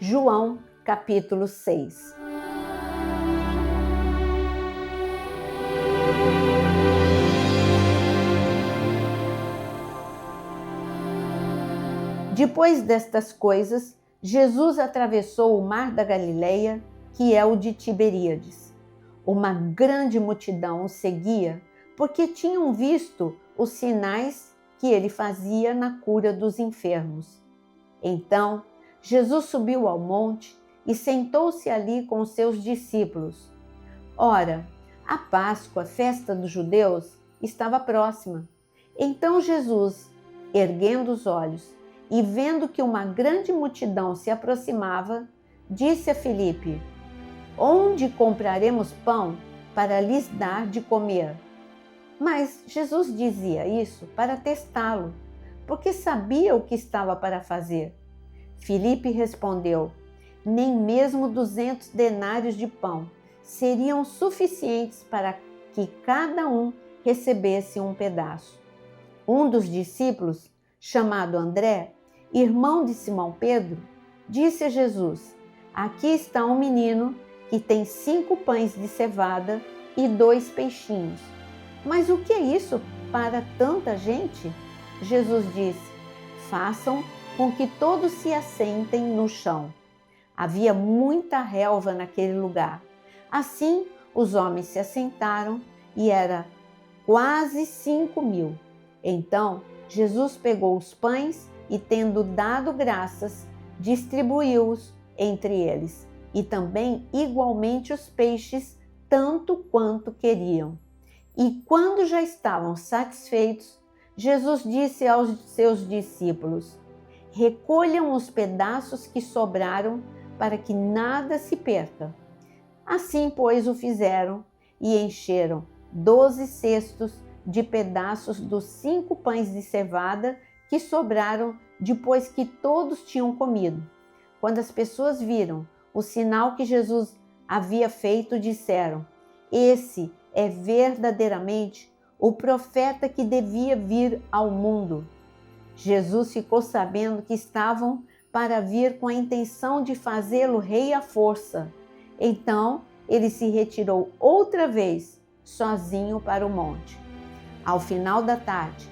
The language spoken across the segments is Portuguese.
João, capítulo 6. Depois destas coisas, Jesus atravessou o mar da Galileia, que é o de Tiberíades. Uma grande multidão o seguia, porque tinham visto os sinais que ele fazia na cura dos enfermos. Então, Jesus subiu ao monte e sentou-se ali com os seus discípulos. Ora, a Páscoa, festa dos judeus, estava próxima. Então Jesus, erguendo os olhos e vendo que uma grande multidão se aproximava, disse a Filipe: Onde compraremos pão para lhes dar de comer? Mas Jesus dizia isso para testá-lo, porque sabia o que estava para fazer. Filipe respondeu: Nem mesmo 200 denários de pão seriam suficientes para que cada um recebesse um pedaço. Um dos discípulos, chamado André, irmão de Simão Pedro, disse a Jesus: Aqui está um menino que tem 5 pães de cevada e 2 peixinhos. Mas o que é isso para tanta gente? Jesus disse: Façam com que todos se assentem no chão. Havia muita relva naquele lugar. Assim, os homens se assentaram e era quase 5.000. Então, Jesus pegou os pães e, tendo dado graças, distribuiu-os entre eles, e também igualmente os peixes, tanto quanto queriam. E quando já estavam satisfeitos, Jesus disse aos seus discípulos: Recolham os pedaços que sobraram, para que nada se perca. Assim, pois, o fizeram e encheram 12 cestos de pedaços dos 5 pães de cevada que sobraram depois que todos tinham comido. Quando as pessoas viram o sinal que Jesus havia feito, disseram: Esse é verdadeiramente o profeta que devia vir ao mundo. Jesus ficou sabendo que estavam para vir com a intenção de fazê-lo rei à força. Então, ele se retirou outra vez, sozinho para o monte. Ao final da tarde,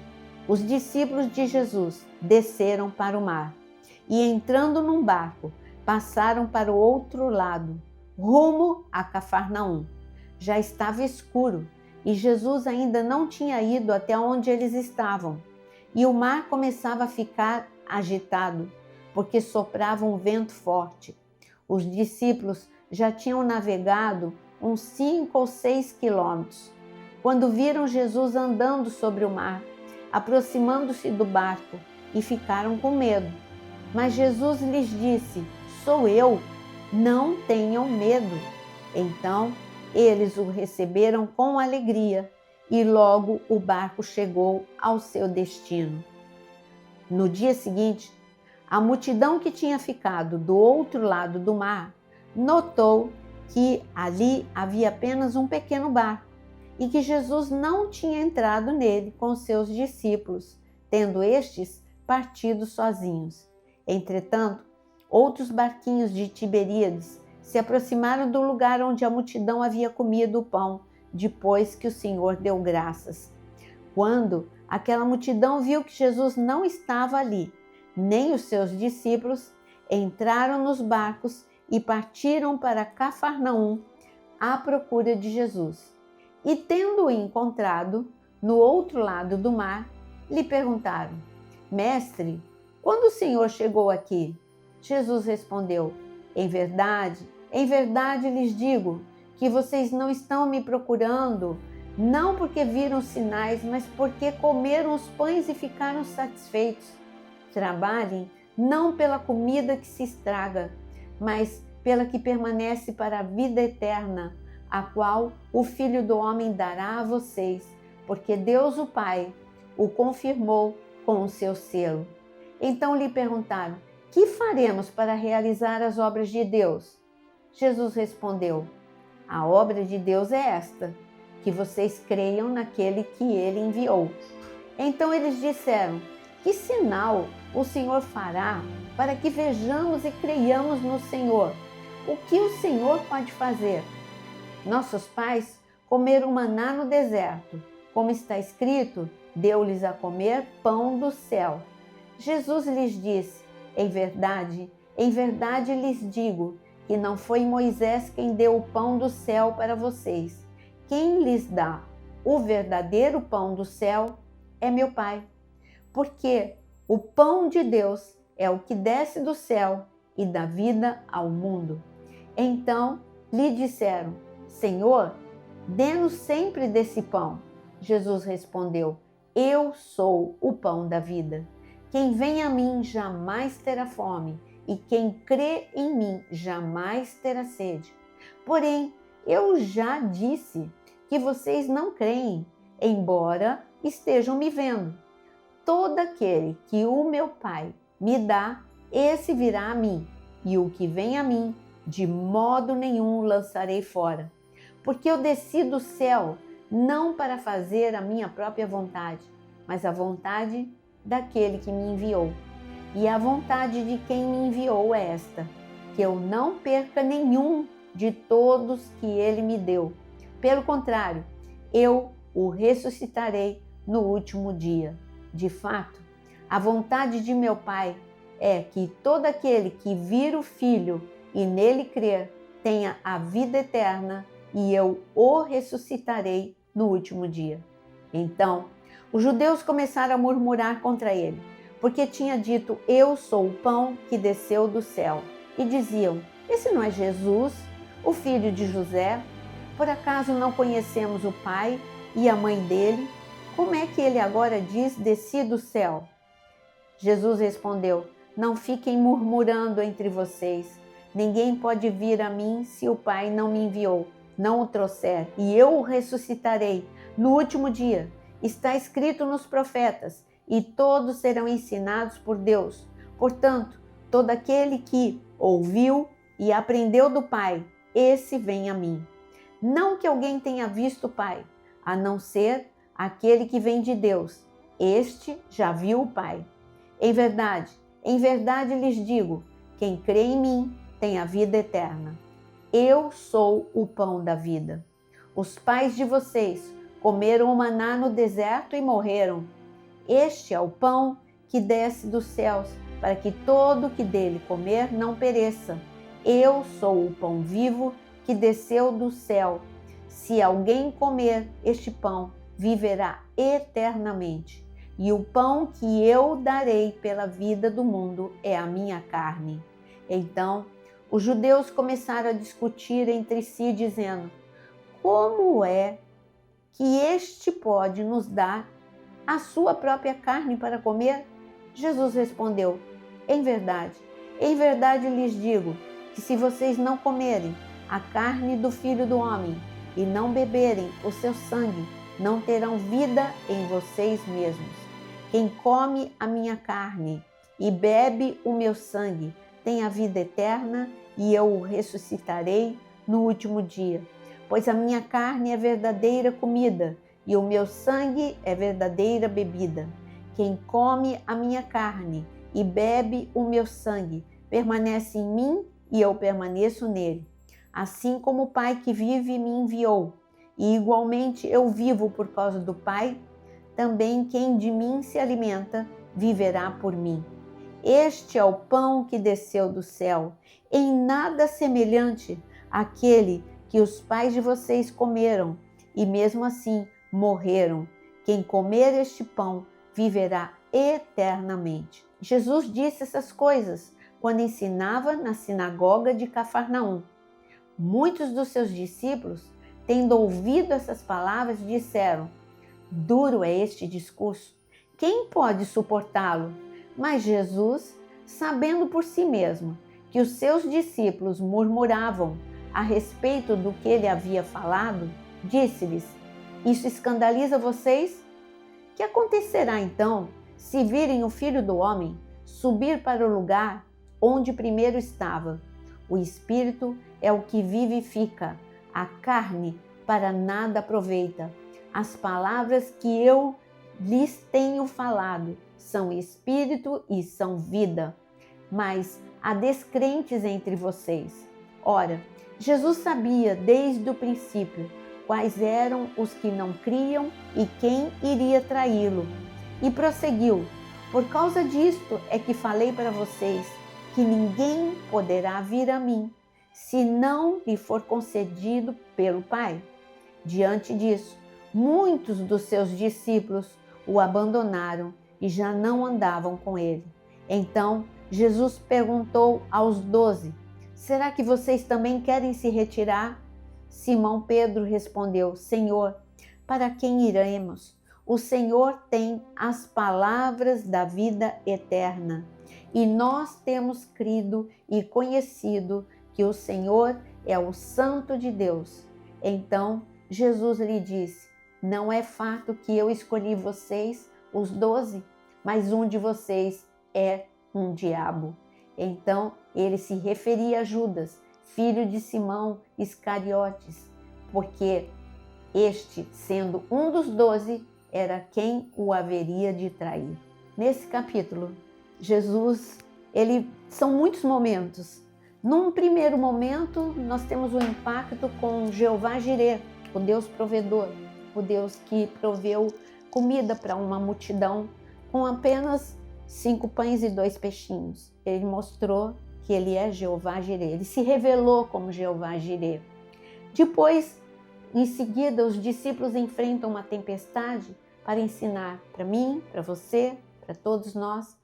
os discípulos de Jesus desceram para o mar e, entrando num barco, passaram para o outro lado, rumo a Cafarnaum. Já estava escuro e Jesus ainda não tinha ido até onde eles estavam. E o mar começava a ficar agitado, porque soprava um vento forte. Os discípulos já tinham navegado uns 5 ou 6 quilômetros, quando viram Jesus andando sobre o mar, aproximando-se do barco, e ficaram com medo. Mas Jesus lhes disse: Sou eu, não tenham medo. Então eles o receberam com alegria, e logo o barco chegou ao seu destino. No dia seguinte, a multidão que tinha ficado do outro lado do mar notou que ali havia apenas um pequeno barco e que Jesus não tinha entrado nele com seus discípulos, tendo estes partido sozinhos. Entretanto, outros barquinhos de Tiberíades se aproximaram do lugar onde a multidão havia comido o pão, depois que o Senhor deu graças. Quando aquela multidão viu que Jesus não estava ali, nem os seus discípulos, entraram nos barcos e partiram para Cafarnaum à procura de Jesus. E tendo-o encontrado no outro lado do mar, lhe perguntaram: Mestre, quando o Senhor chegou aqui? Jesus respondeu: em verdade lhes digo que vocês não estão me procurando, não porque viram sinais, mas porque comeram os pães e ficaram satisfeitos. Trabalhem não pela comida que se estraga, mas pela que permanece para a vida eterna, a qual o Filho do Homem dará a vocês, porque Deus o Pai o confirmou com o seu selo. Então lhe perguntaram: que faremos para realizar as obras de Deus? Jesus respondeu: a obra de Deus é esta, que vocês creiam naquele que ele enviou. Então eles disseram: Que sinal o Senhor fará para que vejamos e creiamos no Senhor? O que o Senhor pode fazer? Nossos pais comeram maná no deserto. Como está escrito, deu-lhes a comer pão do céu. Jesus lhes disse: em verdade lhes digo que não foi Moisés quem deu o pão do céu para vocês. Quem lhes dá o verdadeiro pão do céu é meu Pai. Porque o pão de Deus é o que desce do céu e dá vida ao mundo. Então lhe disseram: Senhor, dê-nos sempre desse pão. Jesus respondeu: Eu sou o pão da vida. Quem vem a mim jamais terá fome, e quem crê em mim jamais terá sede. Porém, eu já disse que vocês não creem, embora estejam me vendo. Todo aquele que o meu Pai me dá, esse virá a mim, e o que vem a mim, de modo nenhum lançarei fora. Porque eu desci do céu não para fazer a minha própria vontade, mas a vontade daquele que me enviou. E a vontade de quem me enviou é esta: que eu não perca nenhum de todos que ele me deu. Pelo contrário, eu o ressuscitarei no último dia. De fato, a vontade de meu Pai é que todo aquele que vir o Filho e nele crer tenha a vida eterna, e eu o ressuscitarei no último dia. Então, os judeus começaram a murmurar contra ele, porque tinha dito: Eu sou o pão que desceu do céu. E diziam: Esse não é Jesus, o filho de José? Por acaso não conhecemos o pai e a mãe dele? Como é que ele agora diz: Desci do céu? Jesus respondeu: Não fiquem murmurando entre vocês. Ninguém pode vir a mim se o Pai não me enviou, não o trouxer, e eu o ressuscitarei no último dia. Está escrito nos profetas: e todos serão ensinados por Deus. Portanto, todo aquele que ouviu e aprendeu do Pai, esse vem a mim. Não que alguém tenha visto o Pai, a não ser aquele que vem de Deus. Este já viu o Pai. Em verdade lhes digo: quem crê em mim tem a vida eterna. Eu sou o pão da vida. Os pais de vocês comeram o maná no deserto e morreram. Este é o pão que desce dos céus, para que todo que dele comer não pereça. Eu sou o pão vivo que desceu do céu. Se alguém comer este pão, viverá eternamente. E o pão que eu darei pela vida do mundo é a minha carne. Então, os judeus começaram a discutir entre si, dizendo: Como é que este pode nos dar a sua própria carne para comer? Jesus respondeu: em verdade lhes digo que se vocês não comerem a carne do Filho do Homem e não beberem o seu sangue, não terão vida em vocês mesmos. Quem come a minha carne e bebe o meu sangue tem a vida eterna, e eu o ressuscitarei no último dia. Pois a minha carne é verdadeira comida e o meu sangue é verdadeira bebida. Quem come a minha carne e bebe o meu sangue permanece em mim e eu permaneço nele. Assim como o Pai que vive me enviou, e igualmente eu vivo por causa do Pai, também quem de mim se alimenta viverá por mim. Este é o pão que desceu do céu, em nada semelhante àquele que os pais de vocês comeram, e mesmo assim morreram. Quem comer este pão viverá eternamente. Jesus disse essas coisas quando ensinava na sinagoga de Cafarnaum. Muitos dos seus discípulos, tendo ouvido essas palavras, disseram: Duro é este discurso, quem pode suportá-lo? Mas Jesus, sabendo por si mesmo que os seus discípulos murmuravam a respeito do que ele havia falado, disse-lhes: Isso escandaliza vocês? Que acontecerá então se virem o Filho do Homem subir para o lugar onde primeiro estava? O Espírito é o que vivifica, a carne para nada aproveita. As palavras que eu lhes tenho falado são espírito e são vida, mas há descrentes entre vocês. Ora, Jesus sabia desde o princípio quais eram os que não criam e quem iria traí-lo. E prosseguiu: por causa disto é que falei para vocês que ninguém poderá vir a mim, se não lhe for concedido pelo Pai. Diante disso, muitos dos seus discípulos o abandonaram e já não andavam com ele. Então Jesus perguntou aos 12: será que vocês também querem se retirar? Simão Pedro respondeu: Senhor, para quem iremos? O Senhor tem as palavras da vida eterna. E nós temos crido e conhecido que o Senhor é o Santo de Deus. Então Jesus lhe disse: não é fato que eu escolhi vocês, os 12, mas um de vocês é um diabo. Então ele se referia a Judas, filho de Simão Iscariotes, porque este, sendo um dos 12, era quem o haveria de trair. Nesse capítulo, Jesus, são muitos momentos. Num primeiro momento, nós temos o impacto com Jeová Jireh, o Deus provedor, o Deus que proveu comida para uma multidão com apenas 5 pães e 2 peixinhos. Ele mostrou que ele é Jeová Jireh, ele se revelou como Jeová Jireh. Depois, em seguida, os discípulos enfrentam uma tempestade para ensinar para mim, para você, para todos nós,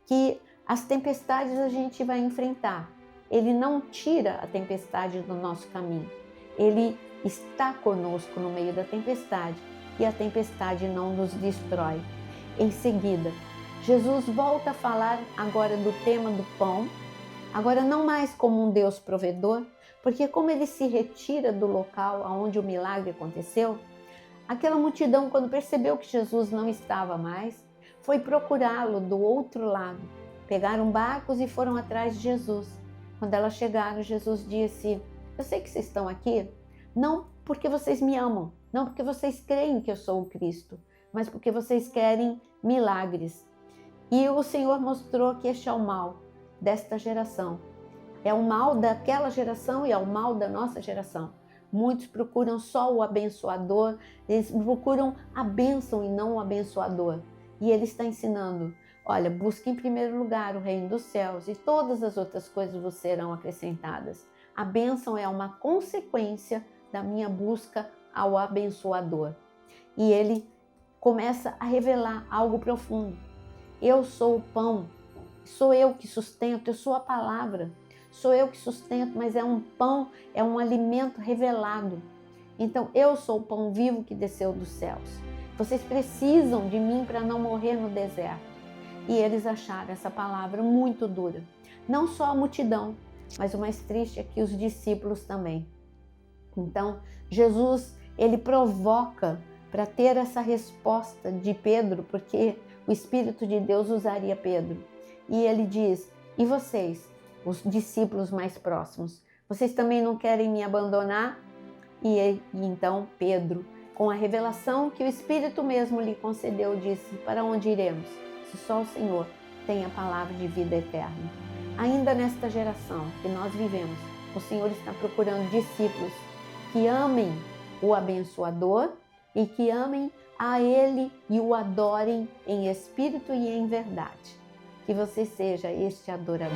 que as tempestades a gente vai enfrentar. Ele não tira a tempestade do nosso caminho. Ele está conosco no meio da tempestade e a tempestade não nos destrói. Em seguida, Jesus volta a falar agora do tema do pão, agora não mais como um Deus provedor, porque como ele se retira do local onde o milagre aconteceu, aquela multidão, quando percebeu que Jesus não estava mais, foi procurá-lo do outro lado. Pegaram barcos e foram atrás de Jesus. Quando elas chegaram, Jesus disse: eu sei que vocês estão aqui, não porque vocês me amam, não porque vocês creem que eu sou o Cristo, mas porque vocês querem milagres. E o Senhor mostrou que este é o mal desta geração. É o mal daquela geração e é o mal da nossa geração. Muitos procuram só o abençoador, eles procuram a bênção e não o abençoador. E ele está ensinando: olha, busque em primeiro lugar o reino dos céus e todas as outras coisas vos serão acrescentadas. A bênção é uma consequência da minha busca ao abençoador. E ele começa a revelar algo profundo. Eu sou o pão, sou eu que sustento, eu sou a palavra. Sou eu que sustento, mas é um pão, é um alimento revelado. Então eu sou o pão vivo que desceu dos céus. Vocês precisam de mim para não morrer no deserto. E eles acharam essa palavra muito dura. Não só a multidão, mas o mais triste é que os discípulos também. Então Jesus, ele provoca para ter essa resposta de Pedro, porque o Espírito de Deus usaria Pedro. E ele diz: e vocês, os discípulos mais próximos, vocês também não querem me abandonar? E então Pedro, com a revelação que o Espírito mesmo lhe concedeu, disse: para onde iremos? Se só o Senhor tem a palavra de vida eterna. Ainda nesta geração que nós vivemos, o Senhor está procurando discípulos que amem o abençoador e que amem a Ele e o adorem em espírito e em verdade. Que você seja este adorador.